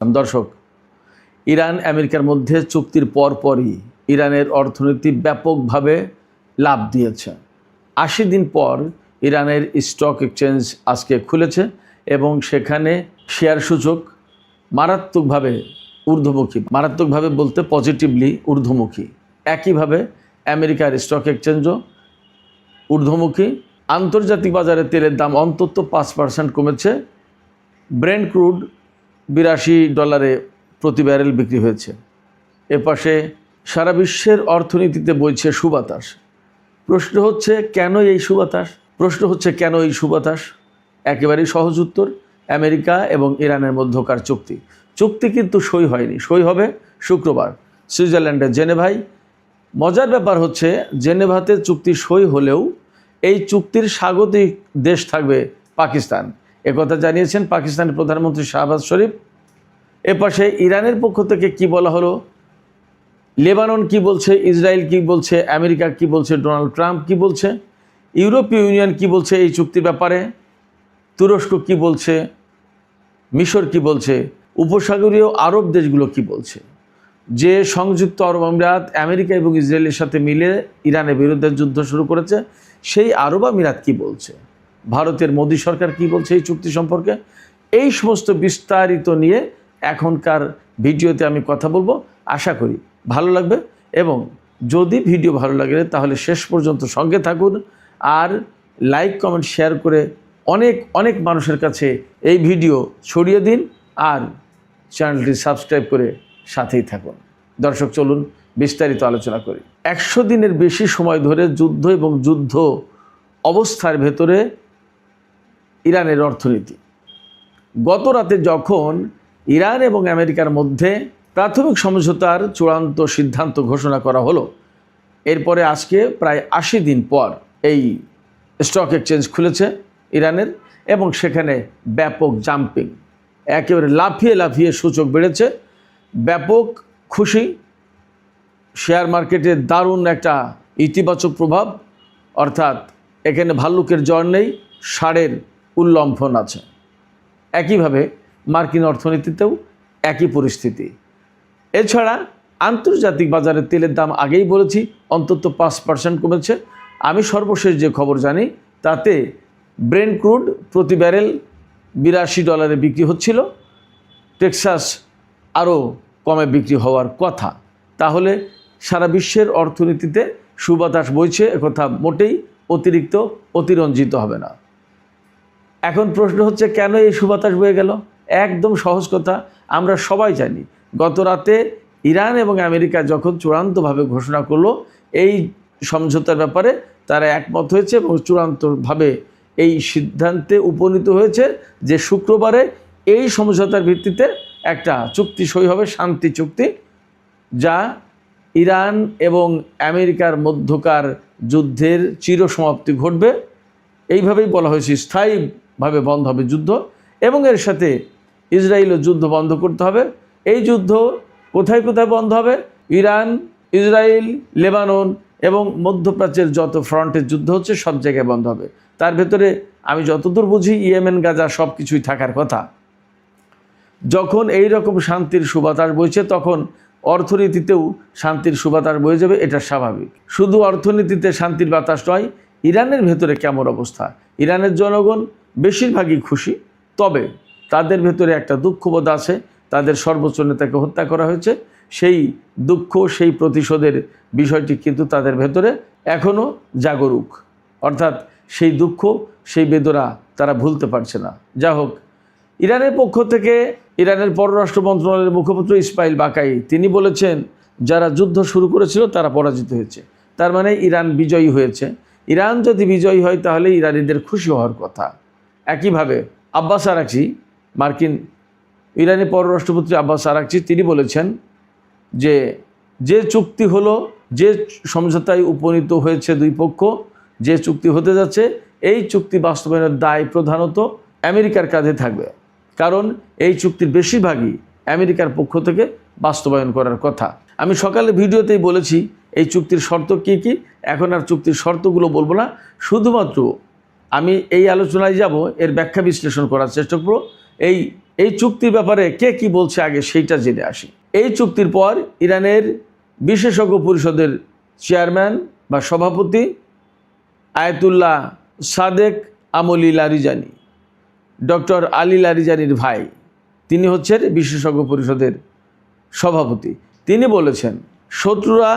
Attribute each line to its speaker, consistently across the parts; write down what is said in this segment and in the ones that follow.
Speaker 1: দর্শক, ইরান আমেরিকার মধ্যে চুক্তির পরপরই ইরানের অর্থনীতি ব্যাপকভাবে লাভ দিয়েছে। ৮০ দিন পর ইরানের স্টক এক্সচেঞ্জ আজকে খুলেছে এবং সেখানে শেয়ার সূচক মারাত্মকভাবে ঊর্ধ্বমুখী, মারাত্মকভাবে বলতে পজিটিভলি ঊর্ধ্বমুখী। একইভাবে আমেরিকার স্টক এক্সচেঞ্জও ঊর্ধ্বমুখী। আন্তর্জাতিক বাজারে তেলের দাম অন্তত 5% কমেছে। ব্রেন্ট ক্রুড $82 প্রতি ব্যারেল বিক্রি হয়েছে। এপাশে সারা বিশ্বের অর্থনীতিতে বইছে সুবাতাস। প্রশ্ন হচ্ছে কেন এই সুবাতাস? একেবারেই সহজ উত্তর, আমেরিকা এবং ইরানের মধ্যকার চুক্তি কিন্তু সই হয়নি। সই হবে শুক্রবার সুইজারল্যান্ডের জেনেভায়। মজার ব্যাপার হচ্ছে জেনেভাতে চুক্তি সই হলেও এই চুক্তির স্বাগতিক দেশ থাকবে পাকিস্তান। একথা জানিয়েছেন পাকিস্তানের প্রধানমন্ত্রী শাহবাজ শরীফ। এপাশে ইরানের পক্ষ থেকে কি বলা হলো, লেবানন কি বলছে, ইসরায়েল কি বলছে, আমেরিকা কি বলছে, ডোনাল্ড ট্রাম্প কি বলছে, ইউরোপীয় ইউনিয়ন কি বলছে এই চুক্তির ব্যাপারে, তুরস্ক কি বলছে, মিশর কি বলছে, উপসাগরীয় আরব দেশগুলো কি বলছে। যে সংযুক্ত আরব আমিরাত আমেরিকা এবং ইসরায়েলের সাথে মিলে ইরানের বিরুদ্ধে যুদ্ধ শুরু করেছে, সেই আরব আমিরাত কি বলছে, ভারতের মোদী সরকার কি বলছে এই চুক্তি সম্পর্কে, এই সমস্ত বিস্তারিত নিয়ে এখনকার ভিডিওতে আমি কথা বলবো। আশা করি ভালো লাগবে এবং যদি ভিডিও ভালো লাগে তাহলে শেষ পর্যন্ত সঙ্গে থাকুন আর লাইক কমেন্ট শেয়ার করে অনেক অনেক মানুষের কাছে এই ভিডিও ছড়িয়ে দিন আর চ্যানেলটি সাবস্ক্রাইব করে সাথেই থাকুন। দর্শক, চলুন বিস্তারিত আলোচনা করি। 100 দিনের বেশি সময় ধরে যুদ্ধ এবং যুদ্ধ অবস্থার ভেতরে ইরানের অর্থনীতি। গত রাতে যখন ইরান এবং আমেরিকার মধ্যে প্রাথমিক সমঝোতার চূড়ান্ত সিদ্ধান্ত ঘোষণা করা হলো, এরপরে আজকে প্রায় 80 দিন পর এই স্টক এক্সচেঞ্জ খুলেছে ইরানের এবং সেখানে ব্যাপক জাম্পিং, একেবারে লাফিয়ে লাফিয়ে সূচক বেড়েছে। ব্যাপক খুশি, শেয়ার মার্কেটে দারুণ একটা ইতিবাচক প্রভাব, অর্থাৎ এখানে ভাল্লুকের জ্বর নেই, ষাঁড়ের উল্লম্ফন আছে। একইভাবে মার্কিন অর্থনীতিতেও একই পরিস্থিতি। এছাড়া আন্তর্জাতিক বাজারে তেলের দাম আগেই বলেছি অন্তত 5% কমেছে। আমি সর্বশেষ যে খবর জানি তাতে ব্রেন্ট ক্রুড প্রতি ব্যারেল $82 বিক্রি হচ্ছিল, টেক্সাস আরও কমে বিক্রি হওয়ার কথা। তাহলে সারা বিশ্বের অর্থনীতিতে সুবাতাস বইছে, একথা মোটেই অতিরঞ্জিত হবে না। এখন প্রশ্ন হচ্ছে কেন এই সুবাতাস বয়ে গেল? একদম সহজ কথা, আমরা সবাই জানি গত রাতে ইরান এবং আমেরিকা যখন চূড়ান্তভাবে ঘোষণা করলো এই সমঝোতার ব্যাপারে, তারা একমত হয়েছে এবং চূড়ান্তভাবে এই সিদ্ধান্তে উপনীত হয়েছে যে শুক্রবারে এই সমঝোতার ভিত্তিতে একটা চুক্তি সই হবে, শান্তি চুক্তি, যা ইরান এবং আমেরিকার মধ্যকার যুদ্ধের চিরসমাপ্তি ঘটবে। এইভাবেই বলা হয়েছে স্থায়ীভাবে বন্ধ হবে যুদ্ধ এবং এর সাথে ইসরায়েলও যুদ্ধ বন্ধ করতে হবে। এই যুদ্ধ কোথায় কোথায় বন্ধ হবে? ইরান, ইসরায়েল, লেবানন এবং মধ্যপ্রাচ্যের যত ফ্রন্টের যুদ্ধ হচ্ছে সব জায়গায় বন্ধ হবে। তার ভেতরে আমি যতদূর বুঝি ইয়েমেন, গাজা সব কিছুই থাকার কথা। যখন এই রকম শান্তির সুবাতাস বইছে তখন অর্থনীতিতেও শান্তির সুবাতাস বয়ে যাবে, এটা স্বাভাবিক। শুধু অর্থনীতিতে শান্তির বাতাস নয়, ইরানের ভেতরে কেমন অবস্থা? ইরানের জনগণ বেশিরভাগই খুশি, তবে তাদের ভেতরে একটা দুঃখবোধ আছে। তাদের সর্বোচ্চ নেতাকে হত্যা করা হয়েছে, সেই দুঃখ, সেই প্রতিশোধের বিষয়টি কিন্তু তাদের ভেতরে এখনও জাগরুক, অর্থাৎ সেই দুঃখ, সেই বেদনা তারা ভুলতে পারছে না। যা হোক, ইরানের পক্ষ থেকে ইরানের পররাষ্ট্র মন্ত্রণালয়ের মুখপাত্র ইসমাইল বাকাই তিনি বলেছেন যারা যুদ্ধ শুরু করেছিল তারা পরাজিত হয়েছে, তার মানে ইরান বিজয়ী হয়েছে। ইরান যদি বিজয়ী হয় তাহলে ইরানিদের খুশি হওয়ার কথা। একইভাবে আব্বাস আরাকচি, ইরানি পররাষ্ট্রমন্ত্রী আব্বাস আরাকচি তিনি বলেছেন যে চুক্তি হলো, যে সমঝোতায় উপনীত হয়েছে দুই পক্ষ, যে চুক্তি হতে যাচ্ছে, এই চুক্তি বাস্তবায়নের দায় প্রধানত আমেরিকার কাঁধে থাকবে, কারণ এই চুক্তির বেশিরভাগই আমেরিকার পক্ষ থেকে বাস্তবায়ন করার কথা। আমি সকালে ভিডিওতেই বলেছি এই চুক্তির শর্ত কী কী। এখন আর চুক্তির শর্তগুলো বলবো না, শুধুমাত্র আমি এই আলোচনায় যাব, এর ব্যাখ্যা বিশ্লেষণ করার চেষ্টা করব। এই এই চুক্তির ব্যাপারে কে কি বলছে আগে সেইটা জেনে আসি। এই চুক্তির পর ইরানের বিশেষজ্ঞ পরিষদের চেয়ারম্যান বা সভাপতি আয়াতুল্লাহ সাদেক আমলি লারিজানি, ডক্টর আলী লারিজানির ভাই, তিনি হচ্ছেন বিশেষজ্ঞ পরিষদের সভাপতি। তিনি বলেছেন, শত্রুরা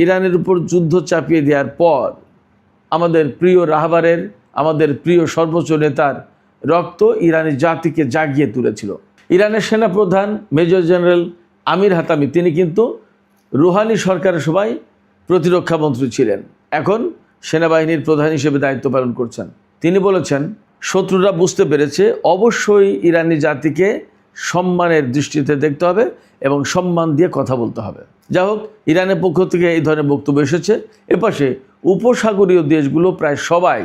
Speaker 1: ইরানের উপর যুদ্ধ চাপিয়ে দেওয়ার পর আমাদের প্রিয় রাহবারের, আমাদের প্রিয় সর্বোচ্চ নেতার রক্ত ইরানি জাতিকে জাগিয়ে তুলেছিল। ইরানের সেনাপ্রধান মেজর জেনারেল আমির হাতামি, তিনি কিন্তু রুহানি সরকারের সময় প্রতিরক্ষা মন্ত্রী ছিলেন, এখন সেনাবাহিনীর প্রধান হিসেবে দায়িত্ব পালন করছেন। তিনি বলেছেন, শত্রুরা বুঝতে পেরেছে অবশ্যই ইরানি জাতিকে সম্মানের দৃষ্টিতে দেখতে হবে এবং সম্মান দিয়ে কথা বলতে হবে। যাই হোক, ইরানের পক্ষ থেকে এই ধরনের বক্তব্য এসেছে। এপাশে উপসাগরীয় দেশগুলো প্রায় সবাই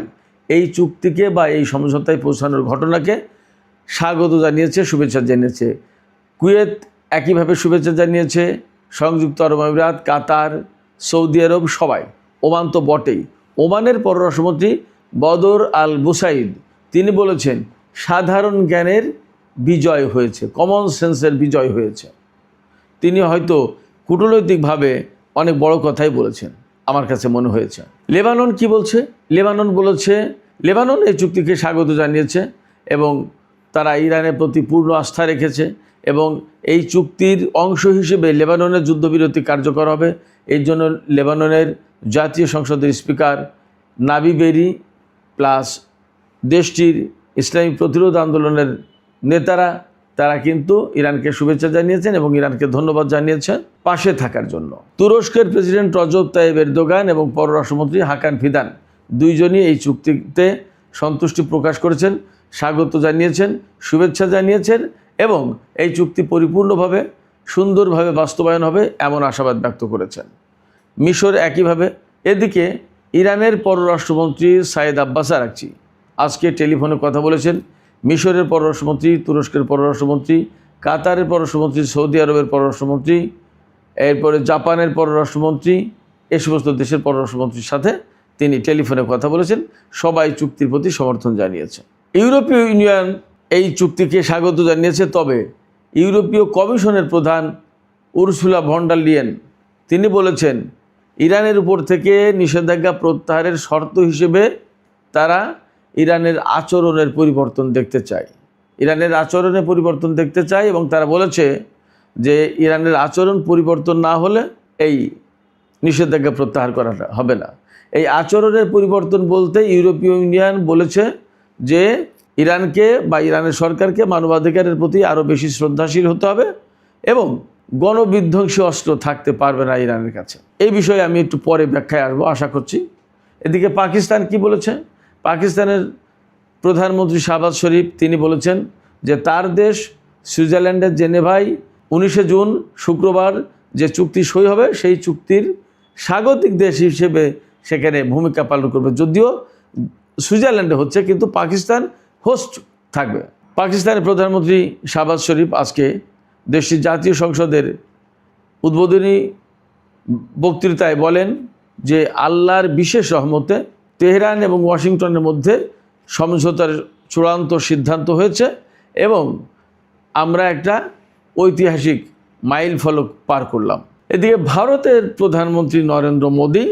Speaker 1: এই চুক্তিকে বা এই সমঝোতায় পৌঁছানোর ঘটনাকে স্বাগত জানিয়েছে, শুভেচ্ছা জানিয়েছে। কুয়েত একইভাবে শুভেচ্ছা জানিয়েছে, সংযুক্ত আরব আমিরাত, কাতার, সৌদি আরব, সবাই। ওমান তো বটেই। ওমানের পররাষ্ট্রমন্ত্রী বদর আল বুসাইদ, তিনি বলেছেন, সাধারণ জ্ঞানের বিজয় হয়েছে, কমন সেন্সের বিজয় হয়েছে। তিনি হয়তো কূটনৈতিকভাবে অনেক বড় কথাই বলেছেন, আমার কাছে মনে হয়েছে। লেবানন কি বলছে? লেবানন বলেছে, লেবানন এই চুক্তিকে স্বাগত জানিয়েছে এবং তারা ইরানের প্রতি পূর্ণ আস্থা রেখেছে এবং এই চুক্তির অংশ হিসেবে লেবাননের যুদ্ধবিরতি কার্যকর হবে। এই জন্য লেবাননের জাতীয় সংসদের স্পিকার নাবি বেরি প্লাস দেশটির ইসলামী প্রতিরোধ আন্দোলনের নেতারা, তারা কিন্তু ইরানকে শুভেচ্ছা জানিয়েছেন এবং ইরানকে ধন্যবাদ জানিয়েছেন পাশে থাকার জন্য। তুরস্কের প্রেসিডেন্ট রজব তাইয়িপ এরদোগান এবং পররাষ্ট্রমন্ত্রী হাকান ফিদান, দুইজনই এই চুক্তিতে সন্তুষ্টি প্রকাশ করেছেন, স্বাগত জানিয়েছেন, শুভেচ্ছা জানিয়েছেন এবং এই চুক্তি পরিপূর্ণভাবে সুন্দরভাবে বাস্তবায়ন হবে এমন আশাবাদ ব্যক্ত করেছেন। মিশর একইভাবে। এদিকে ইরানের পররাষ্ট্রমন্ত্রী সাইদ আব্বাস আরাকচি আজকে টেলিফোনে কথা বলেছেন মিশরের পররাষ্ট্রমন্ত্রী, তুরস্কের পররাষ্ট্রমন্ত্রী, কাতারের পররাষ্ট্রমন্ত্রী, সৌদি আরবের পররাষ্ট্রমন্ত্রী, এরপরে জাপানের পররাষ্ট্রমন্ত্রী, এ সমস্ত দেশের পররাষ্ট্রমন্ত্রীর সাথে তিনি টেলিফোনে কথা বলেছেন। সবাই চুক্তির প্রতি সমর্থন জানিয়েছে। ইউরোপীয় ইউনিয়ন এই চুক্তিকে স্বাগত জানিয়েছে, তবে ইউরোপীয় কমিশনের প্রধান উরসুলা ভন ডার লিয়েন, তিনি বলেছেন, ইরানের উপর থেকে নিষেধাজ্ঞা প্রত্যাহারের শর্ত হিসেবে তারা ইরানের আচরণের পরিবর্তন দেখতে চায়। ইরানের আচরণে পরিবর্তন দেখতে চায় এবং তারা বলেছে যে ইরানের আচরণ পরিবর্তন না হলে এই নিষেধাজ্ঞা প্রত্যাহার করা হবে না। এই আচরণের পরিবর্তন বলতে ইউরোপীয় ইউনিয়ন বলেছে যে ইরানকে বা ইরানের সরকারকে মানবাধিকারের প্রতি আরও বেশি শ্রদ্ধাশীল হতে হবে এবং গণবিধ্বংসী অস্ত্র থাকতে পারবে না ইরানের কাছে। এই বিষয়ে আমি একটু পরে ব্যাখ্যায় আসবো আশা করছি। এদিকে পাকিস্তান কি বলেছে? পাকিস্তানের প্রধানমন্ত্রী শাহবাজ শরীফ, তিনি বলেছেন যে তার দেশ সুইজারল্যান্ডের জেনেভায় 19 জুন শুক্রবার যে চুক্তি সই হবে সেই চুক্তির স্বাগতিক দেশ হিসেবে সেখানে ভূমিকা পালন করবে। যদিও সুইজারল্যান্ডে হচ্ছে, কিন্তু পাকিস্তান হোস্ট থাকবে। পাকিস্তানের প্রধানমন্ত্রী শাহবাজ শরীফ আজকে দেশটির জাতীয় সংসদের উদ্বোধনী বক্তৃতায় বলেন যে আল্লাহর বিশেষ রহমতে তেহরান এবং ওয়াশিংটনের মধ্যে সমঝোতার চূড়ান্ত সিদ্ধান্ত হয়েছে এবং আমরা একটা ঐতিহাসিক মাইল ফলক পার করলাম। এদিকে ভারতের প্রধানমন্ত্রী নরেন্দ্র মোদী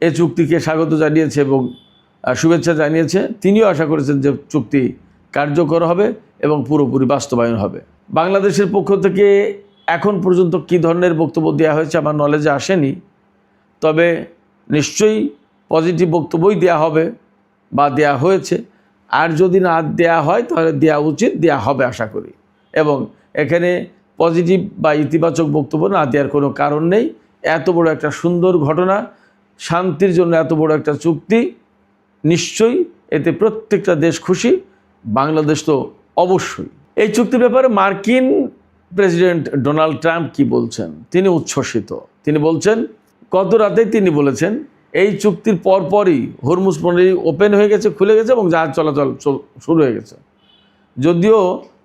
Speaker 1: এ চুক্তিকে স্বাগত জানিয়েছে এবং শুভেচ্ছা জানিয়েছে। তিনিও আশা করেছেন যে চুক্তি কার্যকর হবে এবং পুরোপুরি বাস্তবায়ন হবে। বাংলাদেশের পক্ষ থেকে এখন পর্যন্ত কী ধরনের বক্তব্য দেওয়া হয়েছে আমার নলেজে আসেনি, তবে নিশ্চয়ই পজিটিভ বক্তব্যই দেওয়া হবে বা দেওয়া হয়েছে। আর যদি না দেওয়া হয় তাহলে দেওয়া উচিত, দেওয়া হবে আশা করি। এবং এখানে পজিটিভ বা ইতিবাচক বক্তব্য না দেওয়ার কোনো কারণ নেই। এত বড় একটা সুন্দর ঘটনা, শান্তির জন্য এত বড় একটা চুক্তি, নিশ্চয়ই এতে প্রত্যেকটা দেশ খুশি, বাংলাদেশ তো অবশ্যই। এই চুক্তির ব্যাপারে মার্কিন প্রেসিডেন্ট ডোনাল্ড ট্রাম্প কি বলছেন? তিনি উচ্ছ্বসিত। তিনি বলছেন, গত রাতেই তিনি বলেছেন এই চুক্তির পরপরই হরমুজ প্রণালী ওপেন হয়ে গেছে, খুলে গেছে এবং জাহাজ চলাচল শুরু হয়ে গেছে। যদিও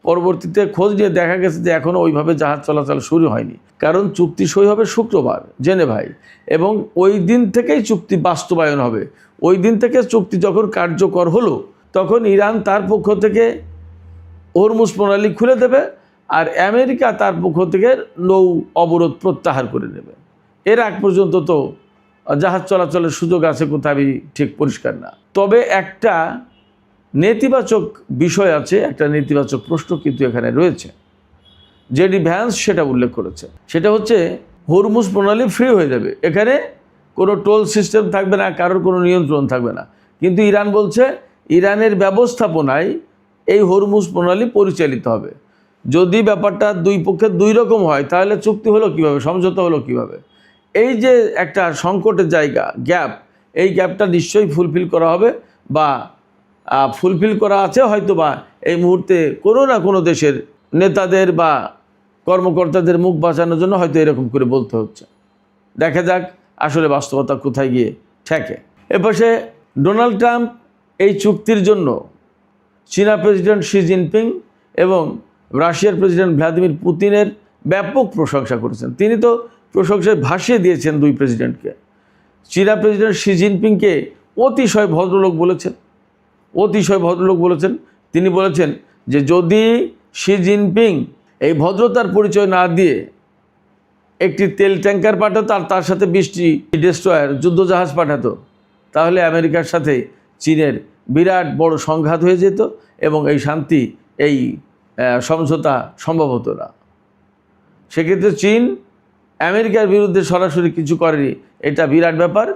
Speaker 1: পরবর্তীতে খোঁজ নিয়ে দেখা গেছে যে এখনও ওইভাবে জাহাজ চলাচল শুরু হয়নি, কারণ চুক্তি সই হবে শুক্রবার জেনেভায় এবং ওই দিন থেকেই চুক্তি বাস্তবায়ন হবে। ওই দিন থেকে চুক্তি যখন কার্যকর হলো তখন ইরান তার পক্ষ থেকে হরমুজ প্রণালী খুলে দেবে, আর আমেরিকা তার পক্ষ থেকে নৌ অবরোধ প্রত্যাহার করে নেবে। এর আগ পর্যন্ত তো জাহাজ চলাচলের সুযোগ আছে কোথায় ঠিক পরিষ্কার না। তবে একটা নেতিবাচক বিষয় আছে, একটা নেতিবাচক প্রশ্ন কিন্তু এখানে রয়েছে। জেডি ভ্যান্স সেটা উল্লেখ করেছে, সেটা হচ্ছে হরমুজ প্রণালী ফ্রি হয়ে যাবে, এখানে কোনো টোল সিস্টেম থাকবে না, কারোর কোনো নিয়ন্ত্রণ থাকবে না। কিন্তু ইরান বলছে ইরানের ব্যবস্থাপনায় এই হরমুজ প্রণালী পরিচালিত হবে। যদি ব্যাপারটা দুই পক্ষে দুই রকম হয় তাহলে চুক্তি হলো কিভাবে, সমঝোতা হলো কিভাবে? এই যে একটা সংকটের জায়গা, গ্যাপ, এই গ্যাপটা নিশ্চয়ই ফুলফিল করা হবে, বা ফুলফিল করা আছে হয়তো, বা এই মুহূর্তে কোনো না কোনো দেশের নেতাদের বা কর্মকর্তাদের মুখ বাঁচানোর জন্য হয়তো এরকম করে বলতে হচ্ছে। দেখা যাক আসলে বাস্তবতা কোথায় গিয়ে ঠেকে। এপাশে ডোনাল্ড ট্রাম্প এই চুক্তির জন্য চীনা প্রেসিডেন্ট শি জিনপিং এবং রাশিয়ার প্রেসিডেন্ট ভ্লাদিমির পুতিনের ব্যাপক প্রশংসা করেছেন। তিনি তো প্রশংসায় ভাসিয়ে দিয়েছেন দুই প্রেসিডেন্টকে। চীনা প্রেসিডেন্ট শি জিনপিংকে অতিশয় ভদ্রলোক বলেছেন, অতিশয় ভদ্রলোক বলেছেন। তিনি বলেছেন যে যদি শি জিনপিং এই ভদ্রতার পরিচয় না দিয়ে একটি তেল ট্যাঙ্কার পাঠাতো আর তার সাথে 20টি ডেস্ট্রয়ার যুদ্ধজাহাজ পাঠাতো, তাহলে আমেরিকার সাথে চীনের বিরাট বড় সংঘাত হয়ে যেত এবং এই শান্তি, এই সমঝোতা সম্ভব হতো না। সেক্ষেত্রে চীন আমেরিকার বিরুদ্ধে সরাসরি কিছু করেনি, এটা বিরাট ব্যাপার।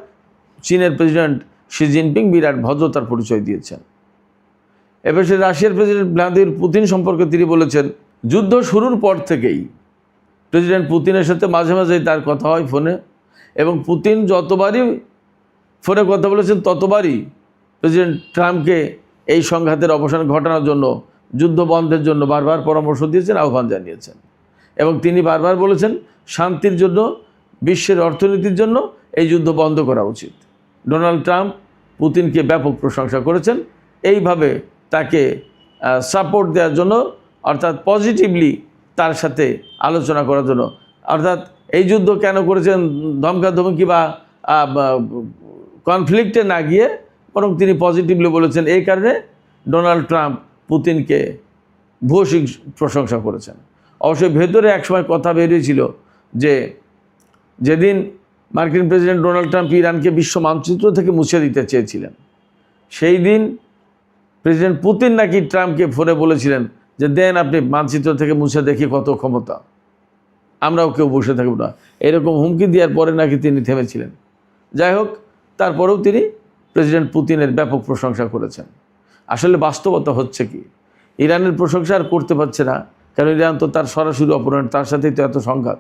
Speaker 1: চীনের প্রেসিডেন্ট শি জিনপিং বিরাট ভদ্রতার পরিচয় দিয়েছেন। এবার সে রাশিয়ার প্রেসিডেন্ট ভ্লাদিমির পুতিন সম্পর্কে তিনি বলেছেন, যুদ্ধ শুরুর পর থেকেই প্রেসিডেন্ট পুতিনের সাথে মাঝে মাঝেই তার কথা হয় ফোনে, এবং পুতিন যতবারই ফোনে কথা বলেছেন ততবারই প্রেসিডেন্ট ট্রাম্পকে এই সংঘাতের অবসান ঘটানোর জন্য, যুদ্ধ বন্ধের জন্য বারবার পরামর্শ দিয়েছেন, আহ্বান জানিয়েছেন। এবং তিনি বারবার বলেছেন শান্তির জন্য, বিশ্বের অর্থনীতির জন্য এই যুদ্ধ বন্ধ করা উচিত। ডোনাল্ড ট্রাম্প পুতিনকে ব্যাপক প্রশংসা করেছেন, এইভাবে তাকে সাপোর্ট দেওয়ার জন্য, অর্থাৎ পজিটিভলি তার সাথে আলোচনা করার জন্য। অর্থাৎ এই যুদ্ধ কেন করেছেন ধমকাধমকি বা কনফ্লিক্টে না গিয়ে, বরং তিনি পজিটিভলি বলেছেন। এই কারণে ডোনাল্ড ট্রাম্প পুতিনকে ভূয়সী প্রশংসা করেছেন। অবশ্যই ভেতরে একসময় কথা বেরিয়েছিল যে যেদিন মার্কিন প্রেসিডেন্ট ডোনাল্ড ট্রাম্প ইরানকে বিশ্ব মানচিত্র থেকে মুছে দিতে চেয়েছিলেন, সেই দিন প্রেসিডেন্ট পুতিন নাকি ট্রাম্পকে ফোনে বলেছিলেন যে দেন আপনি মানচিত্র থেকে মুছে দেখি কত ক্ষমতা, আমরাও কেউ বসে থাকব না, এরকম হুমকি দেওয়ার পরে নাকি তিনি থেমেছিলেন। যাই হোক, তারপরেও তিনি প্রেসিডেন্ট পুতিনের ব্যাপক প্রশংসা করেছেন। আসলে বাস্তবতা হচ্ছে কি, ইরানের প্রশংসা আর করতে পারছে না, কারণ ইরান তো তার সরাসরি অপোনেন্ট, তার সাথেই তো এত সংঘাত।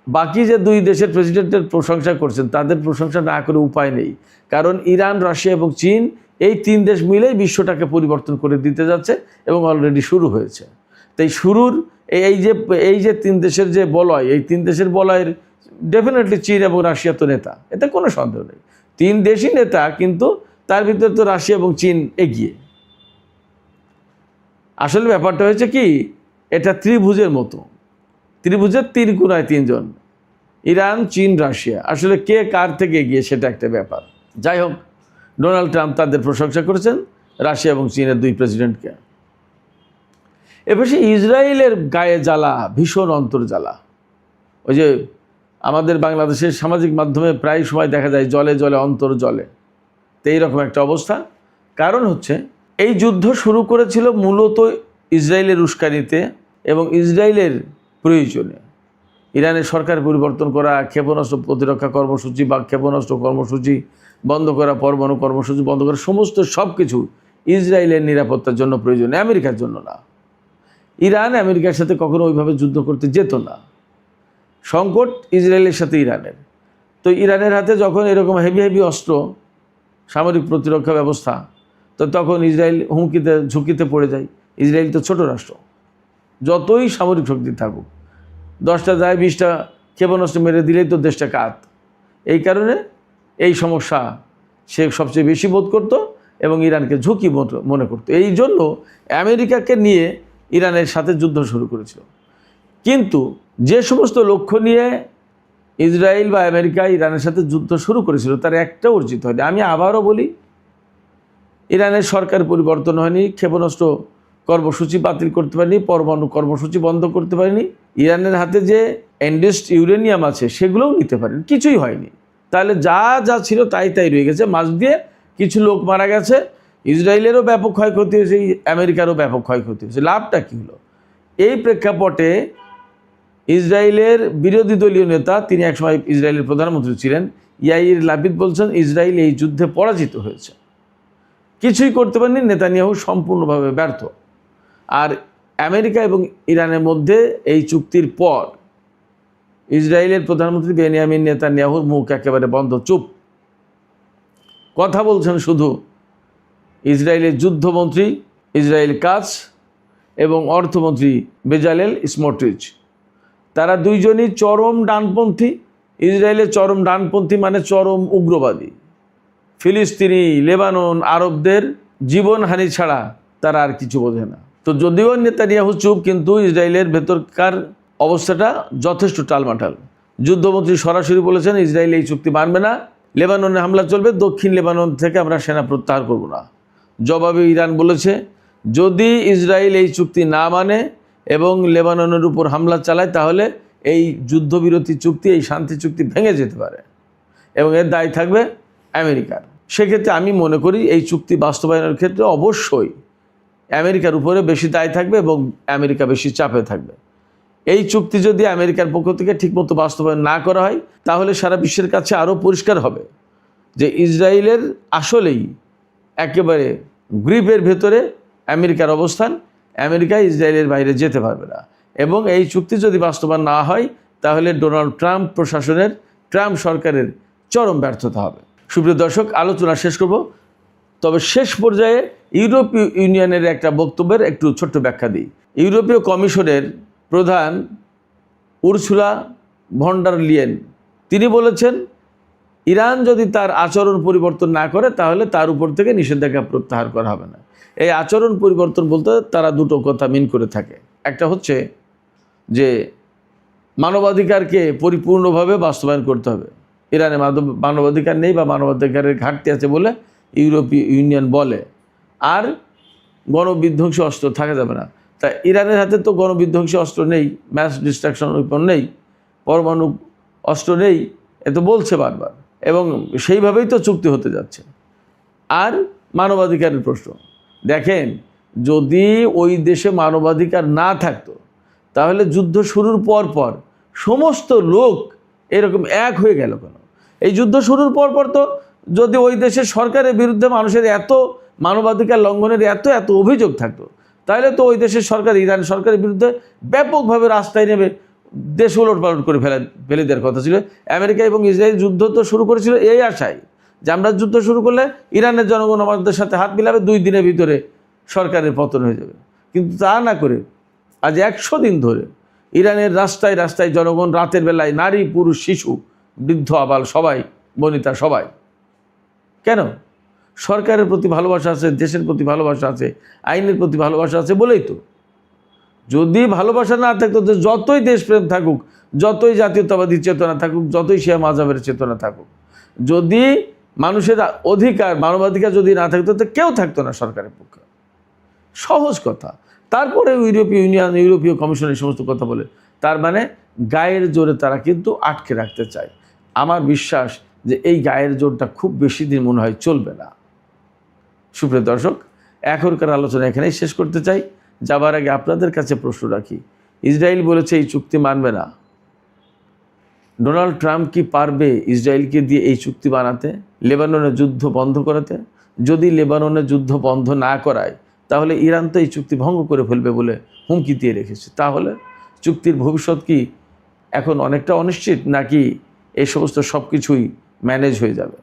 Speaker 1: বাকি যে দুই দেশের প্রেসিডেন্টের প্রশংসা করছেন তাদের প্রশংসা না করে উপায় নেই, কারণ ইরান, রাশিয়া এবং চীন, এই তিন দেশ মিলেই বিশ্বটাকে পরিবর্তন করে দিতে যাচ্ছে এবং অলরেডি শুরু হয়েছে। তাই শুরুর এই যে তিন দেশের যে বলয়, এই তিন দেশের বলয়ের ডেফিনেটলি চীন এবং রাশিয়া তো নেতা, এতে কোনো সন্দেহ নেই। তিন দেশই নেতা, কিন্তু তার ভিতরে তো রাশিয়া এবং চীন এগিয়ে। আসলে ব্যাপারটা হয়েছে কি, এটা ত্রিভুজের মতো, ত্রিভুজের তিন কোণায় তিনজন, ইরান, চীন, রাশিয়া। আসলে কে কার থেকে এগিয়ে সেটা একটা ব্যাপার। যাই হোক, ডোনাল্ড ট্রাম্প তাদের প্রশংসা করেছেন, রাশিয়া এবং চীনের দুই প্রেসিডেন্টকে। এবার ইসরায়েলের গায়ে জ্বালা, ভীষণ অন্তর্জ্বালা। ওই যে আমাদের বাংলাদেশের সামাজিক মাধ্যমে প্রায় সময় দেখা যায় জলে জলে অন্তর জলে, তো এইরকম একটা অবস্থা। কারণ হচ্ছে এই যুদ্ধ শুরু করেছিল মূলত ইসরায়েলের উস্কানিতে এবং ইসরায়েলের প্রয়োজনে। ইরানের সরকার পরিবর্তন করা, ক্ষেপণাস্ত্র প্রতিরক্ষা কর্মসূচি বা ক্ষেপণাস্ত্র কর্মসূচি বন্ধ করা, পরমাণু কর্মসূচি বন্ধ করা, সমস্ত সব কিছু ইসরায়েলের নিরাপত্তার জন্য প্রয়োজনে, আমেরিকার জন্য না। ইরান আমেরিকার সাথে কখনো ওইভাবে যুদ্ধ করতে যেত না। সংকট ইসরায়েলের সাথে ইরানের। তো ইরানের হাতে যখন এরকম হেভি অস্ত্র, সামরিক প্রতিরক্ষা ব্যবস্থা, তো তখন ইসরায়েল ঝুঁকিতে পড়ে যায়। ইসরায়েল তো ছোট রাষ্ট্র, যতই সামরিক শক্তি থাকুক, 10টা যায় 20টা ক্ষেপণাস্ত্র মেরে দিলেই তো দেশটা কাত। এই কারণে এই সমস্যা সে সবচেয়ে বেশি বোধ করত এবং ইরানকে ঝুঁকি মনে করত। এই জন্য আমেরিকাকে নিয়ে ইরানের সাথে যুদ্ধ শুরু করেছিল। কিন্তু যে সমস্ত লক্ষ্য নিয়ে ইসরায়েল বা আমেরিকা ইরানের সাথে যুদ্ধ শুরু করেছিল তার একটা অর্জিত হয়নি। আমি আবারও বলি, ইরানের সরকার পরিবর্তন হয়নি, ক্ষেপণাস্ত্র কর্মসূচি বাতিল করতে পারেনি, পরমাণু কর্মসূচি বন্ধ করতে পারেনি, ইরানের হাতে যে এনরিচড ইউরেনিয়াম আছে সেগুলোও নিতে পারেনি, কিছুই হয়নি। তাহলে যা যা ছিল তাই তাই রয়ে গেছে। মাঝ দিয়ে কিছু লোক মারা গেছে, ইসরায়েলেরও ব্যাপক ক্ষয়ক্ষতি হয়েছে, আমেরিকারও ব্যাপক ক্ষয়ক্ষতি হয়েছে। লাভটা কী হলো? এই প্রেক্ষাপটে ইসরায়েলের বিরোধী দলীয় নেতা, তিনি একসময় ইসরায়েলের প্রধানমন্ত্রী ছিলেন, ইয়াইর লাপিদ বলছেন ইসরায়েল এই যুদ্ধে পরাজিত হয়েছে, কিছুই করতে পারেনি, নেতানিয়াহু সম্পূর্ণভাবে ব্যর্থ। আর আমেরিকা এবং ইরানের মধ্যে এই চুক্তির পর ইসরায়েলের প্রধানমন্ত্রী বেনিয়ামিন নেতানিয়াহুর মুখ একেবারে বন্ধ, চুপ। কথা বলছেন শুধু ইসরায়েলের যুদ্ধমন্ত্রী ইসরায়েল কাটজ এবং অর্থমন্ত্রী বেজালেল স্মোট্রিচ। তারা দুইজনই চরম ডানপন্থী। ইসরায়েলের চরম ডানপন্থী মানে চরম উগ্রবাদী। ফিলিস্তিনি, লেবানন, আরবদের জীবনহানি ছাড়া তারা আর কিছু বোঝে না। তো যদিও নেতানিয়াহু চুপ, কিন্তু ইসরায়েলের ভেতরকার অবস্থাটা যথেষ্ট টালমাটাল। যুদ্ধমন্ত্রী সরাসরি বলেছেন ইসরায়েল এই চুক্তি মানবে না, লেবাননে হামলা চলবে, দক্ষিণ লেবানন থেকে আমরা সেনা প্রত্যাহার করব না। জবাবে ইরান বলেছে যদি ইসরায়েল এই চুক্তি না মানে এবং লেবাননের উপর হামলা চালায় তাহলে এই যুদ্ধবিরতি চুক্তি, এই শান্তি চুক্তি ভেঙে যেতে পারে এবং এর দায় থাকবে আমেরিকার। সেক্ষেত্রে আমি মনে করি এই চুক্তি বাস্তবায়নের ক্ষেত্রে অবশ্যই আমেরিকার উপরে বেশি দায় থাকবে এবং আমেরিকা বেশি চাপে থাকবে। এই চুক্তি যদি আমেরিকার পক্ষ থেকে ঠিকমতো বাস্তবায়ন না করা হয় তাহলে সারা বিশ্বের কাছে আরও পরিষ্কার হবে যে ইসরায়েলের আসলেই একেবারে গ্রিপের ভেতরে আমেরিকার অবস্থান, আমেরিকা ইসরায়েলের বাইরে যেতে পারবে না। এবং এই চুক্তি যদি বাস্তবায়ন না হয় তাহলে ডোনাল্ড ট্রাম্প প্রশাসনের, ট্রাম্প সরকারের চরম ব্যর্থতা হবে। সুপ্রিয় দর্শক, আলোচনা শেষ করব, তবে শেষ পর্যায়ে ইউরোপীয় ইউনিয়নের একটা বক্তব্যের একটু ছোট্ট ব্যাখ্যা দিই। ইউরোপীয় কমিশনের প্রধান উরসুলা ভন ডার লিয়েন তিনি বলেছেন ইরান যদি তার আচরণ পরিবর্তন না করে তাহলে তার উপর থেকে নিষেধাজ্ঞা প্রত্যাহার করা হবে না। এই আচরণ পরিবর্তন বলতে তারা দুটো কথা মিন করে থাকে। একটা হচ্ছে যে মানবাধিকারকে পরিপূর্ণভাবে বাস্তবায়ন করতে হবে। ইরানে মানবাধিকার নেই বা মানবাধিকারের ঘাটতি আছে বলে ইউরোপীয় ইউনিয়ন বলে। আর গণবিধ্বংসী অস্ত্র থাকা যাবে না। তা ইরানের হাতে তো গণবিধ্বংসী অস্ত্র নেই, ম্যাস ডিস্ট্রাকশন ওয়েপন নেই, পরমাণু অস্ত্র নেই, এ তো বলছে বারবার, এবং সেইভাবেই তো চুক্তি হতে যাচ্ছে। আর মানবাধিকারের প্রশ্ন দেখেন, যদি ওই দেশে মানবাধিকার না থাকতো তাহলে যুদ্ধ শুরুর পর পর সমস্ত লোক এরকম এক হয়ে গেল কেন? এই যুদ্ধ শুরুর পর পর তো যদি ওই দেশের সরকারের বিরুদ্ধে মানুষের এত মানবাধিকার লঙ্ঘনের এত অভিযোগ থাকতো তাহলে তো ওই দেশের সরকার, ইরান সরকারের বিরুদ্ধে ব্যাপকভাবে রাস্তায় নেমে দেশ উলটপালট করে ফেলে দেওয়ার কথা ছিল। আমেরিকা এবং ইসরায়েল যুদ্ধ তো শুরু করেছিল এই আশায় যে আমরা যুদ্ধ শুরু করলে ইরানের জনগণ আমাদের সাথে হাত মিলাবে, 2 দিনের ভিতরে সরকারের পতন হয়ে যাবে। কিন্তু তা না করে আজ 100 দিন ধরে ইরানের রাস্তায় রাস্তায় জনগণ, রাতের বেলায় নারী, পুরুষ, শিশু, বৃদ্ধ, আবাল সবাই, বনিতা সবাই। কেন? সরকারের প্রতি ভালোবাসা আছে, দেশের প্রতি ভালোবাসা আছে, আইনের প্রতি ভালোবাসা আছে বলেই তো। যদি ভালোবাসা না থাকতো, যতই দেশপ্রেম থাকুক, যতই জাতীয়তাবাদী চেতনা থাকুক, যতই শিয়া মাযহাবের চেতনা থাকুক, যদি মানুষের অধিকার, মানবাধিকার যদি না থাকতো তো কেউ থাকতো না সরকারের পক্ষে। সহজ কথা। তারপরে ইউরোপীয় ইউনিয়ন, ইউরোপীয় কমিশন এই সমস্ত কথা বলে, তার মানে গায়ের জোরে তারা কিন্তু আটকে রাখতে চায়। আমার বিশ্বাস যে এই গায়ের জোরটা খুব বেশি দিন মনে হয় চলবে না। সুপ্রিয় দর্শক, এখনকার আলোচনা এখানেই শেষ করতে চাই। যাবার আগে আপনাদের কাছে প্রশ্ন রাখি, ইসরায়েল বলেছে এই চুক্তি মানবে না, ডোনাল্ড ট্রাম্প কি পারবে ইসরায়েলকে দিয়ে এই চুক্তি বানাতে, লেবাননের যুদ্ধ বন্ধ করাতে? যদি লেবাননের যুদ্ধ বন্ধ না করায় তাহলে ইরান তো এই চুক্তি ভঙ্গ করে ফেলবে বলে হুমকি দিয়ে রেখেছে। তাহলে চুক্তির ভবিষ্যৎ কি এখন অনেকটা অনিশ্চিত, নাকি এই সমস্ত সব কিছুই ম্যানেজ হয়ে যাবে?